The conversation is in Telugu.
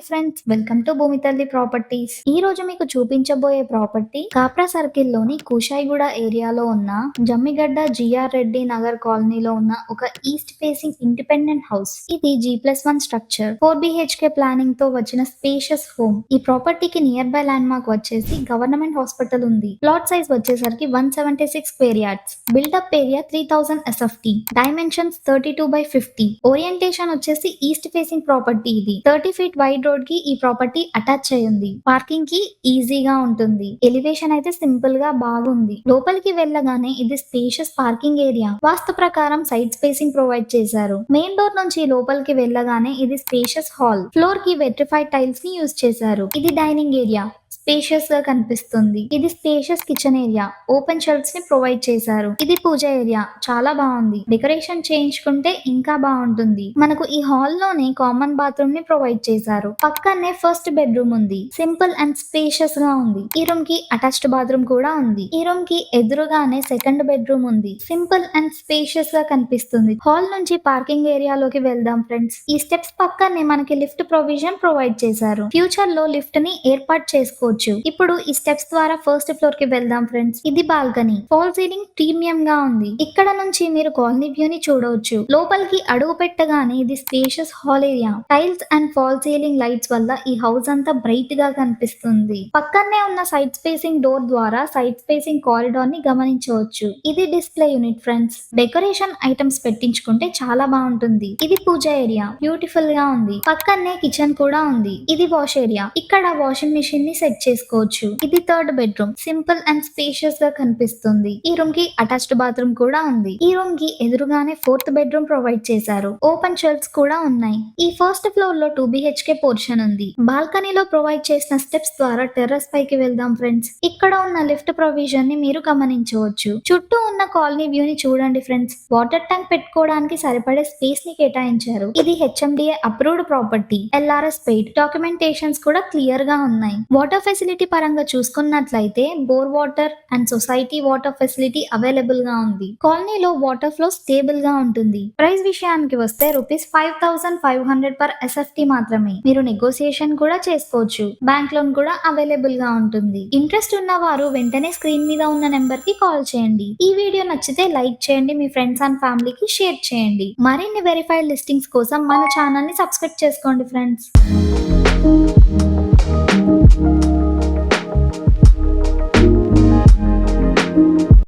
ఫ్రెండ్స్, వెల్కమ్ టు భూమి తల్లి ప్రాపర్టీస్. ఈ రోజు మీకు చూపించబోయే ప్రాపర్టీ కాప్రా సర్కిల్ లోని కుషాయిగూడ ఏరియాలో ఉన్న జమ్మిగడ్డ జిఆర్ రెడ్డి నగర్ కాలనీలో ఉన్న ఒక ఈస్ట్ ఫేసింగ్ ఇండిపెండెంట్ హౌస్. ఇది G+1 స్ట్రక్చర్ 4 BHK ప్లానింగ్ తో వచ్చిన స్పేషియస్ హోమ్. ఈ ప్రాపర్టీకి నియర్ బై ల్యాండ్ మార్క్ వచ్చేసి గవర్నమెంట్ హాస్పిటల్ ఉంది. ప్లాట్ సైజ్ వచ్చేసరికి 176 square yards. Build up area 3000 SFT. Dimensions 32/50. Orientation వచ్చేసి ఈస్ట్ ఫేసింగ్ ప్రాపర్టీ. ఇది 30 ఫీట్ వైడ్ రోడ్ కి ఈ ప్రాపర్టీ అటాచ్ అయి ఉంది. పార్కింగ్ కి ఈజీగా ఉంటుంది. ఎలివేషన్ అయితే సింపుల్ గా బాగుంది. లోపలికి వెళ్ళగానే ఇది స్పేషియస్ పార్కింగ్ ఏరియా. వాస్తు ప్రకారం సైడ్ స్పేసింగ్ ప్రొవైడ్ చేశారు. మెయిన్ డోర్ నుంచి లోపలికి వెళ్ళగానే ఇది స్పేషియస్ హాల్. ఫ్లోర్ కి వెట్రిఫైడ్ టైల్స్ ని యూజ్ చేశారు. ఇది డైనింగ్ ఏరియా. స్పేషియస్ గా కనిపిస్తుంది. ఇది spacious kitchen area. Open shelves ని ప్రొవైడ్ చేశారు. ఇది పూజ ఏరియా. చాలా బాగుంది. డెకరేషన్ చేయించుకుంటే ఇంకా బాగుంటుంది. మనకు ఈ హాల్ లోనే కామన్ బాత్రూమ్ ని ప్రొవైడ్ చేశారు. పక్కనే ఫస్ట్ బెడ్రూమ్ ఉంది. సింపుల్ అండ్ స్పేషియస్ గా ఉంది. ఈ రూమ్ కి అటాచ్డ్ బాత్రూమ్ కూడా ఉంది. ఈ రూమ్ కి ఎదురుగానే సెకండ్ బెడ్రూమ్ ఉంది. సింపుల్ అండ్ స్పేషియస్ గా కనిపిస్తుంది. హాల్ నుంచి పార్కింగ్ ఏరియాలోకి వెళ్దాం ఫ్రెండ్స్. ఈ స్టెప్స్ పక్కనే మనకి లిఫ్ట్ ప్రొవిజన్ ప్రొవైడ్ చేశారు. ఫ్యూచర్ లో లిఫ్ట్ ని ఏర్పాటు చేసుకోవచ్చు. ఇప్పుడు ఈ స్టెప్స్ ద్వారా ఫస్ట్ ఫ్లోర్ కి వెళ్దాం ఫ్రెండ్స్. ఇది బాల్కనీ. ఫాల్ సీలింగ్ ప్రీమియం గా ఉంది. ఇక్కడ నుంచి మీరు కాలనీ వ్యూ ని చూడవచ్చు. లోపలికి అడుగు పెట్టగానే ఇది spacious hall area. Tiles and false ceiling lights వల్ల ఈ హౌస్ అంతా బ్రైట్ గా కనిపిస్తుంది. పక్కనే ఉన్న సైడ్ స్పేసింగ్ డోర్ ద్వారా సైడ్ స్పేసింగ్ కారిడార్ ని గమనించవచ్చు. ఇది display unit friends. Decoration items పెట్టించుకుంటే చాలా బాగుంటుంది. ఇది పూజ ఏరియా. బ్యూటిఫుల్ గా ఉంది. పక్కనే కిచెన్ కూడా ఉంది. ఇది వాష్ ఏరియా. ఇక్కడ వాషింగ్ మిషన్ ని సెట్ చేసుకోవచ్చు. ఇది third bedroom. Simple and spacious గా కనిపిస్తుంది. ఈ రూమ్ కి అటాచ్డ్ బాత్రూమ్ కూడా ఉంది. ఈ రూమ్ కి ఎదురుగానే ఫోర్త్ బెడ్రూమ్ ప్రొవైడ్ చేశారు. ఓపెన్ షెల్ఫ్స్ కూడా ఉన్నాయి. ఈ ఫస్ట్ ఫ్లోర్ లో 2 BHK పోర్షన్ ఉంది. బాల్కనీలో ప్రొవైడ్ చేసిన స్టెప్స్ ద్వారా టెర్రస్ పైకి వెళ్దాం ఫ్రెండ్స్. ఇక్కడ ఉన్న లిఫ్ట్ ప్రొవిజన్ ని మీరు గమనించవచ్చు. చుట్టూ ఉన్న కాలనీ వ్యూ ని చూడండి ఫ్రెండ్స్. వాటర్ ట్యాంక్ పెట్టుకోవడానికి సరిపడే స్పేస్ ని కేటాయించారు. ఇది HMDA approved property. LRS paid. Documentations కూడా క్లియర్ గా ఉన్నాయి. వాటర్ ఫెసిలిటీ పరంగా చూసుకున్నట్లయితే bore water and society water facility available గా ఉంది. కాలనీలో వాటర్ ఫ్లో స్టేబుల్ గా ఉంటుంది. ప్రైస్ విషయానికి వస్తే ₹5,500 per SFT మాత్రమే. మీరు నెగోసియేషన్ కూడా చేసుకోవచ్చు. బ్యాంక్ లోన్ కూడా అవైలబుల్ గా ఉంటుంది. ఇంట్రెస్ట్ ఉన్న వారు వెంటనే స్క్రీన్ మీద ఉన్న నెంబర్ కి కాల్ చేయండి. ఈ వీడియో నచ్చితే లైక్ చేయండి. మీ ఫ్రెండ్స్ అండ్ ఫ్యామిలీకి షేర్ చేయండి. మరిన్ని వెరిఫైడ్ లిస్టింగ్స్ కోసం మన ఛానల్ ని సబ్స్క్రైబ్ చేసుకోండి ఫ్రెండ్స్.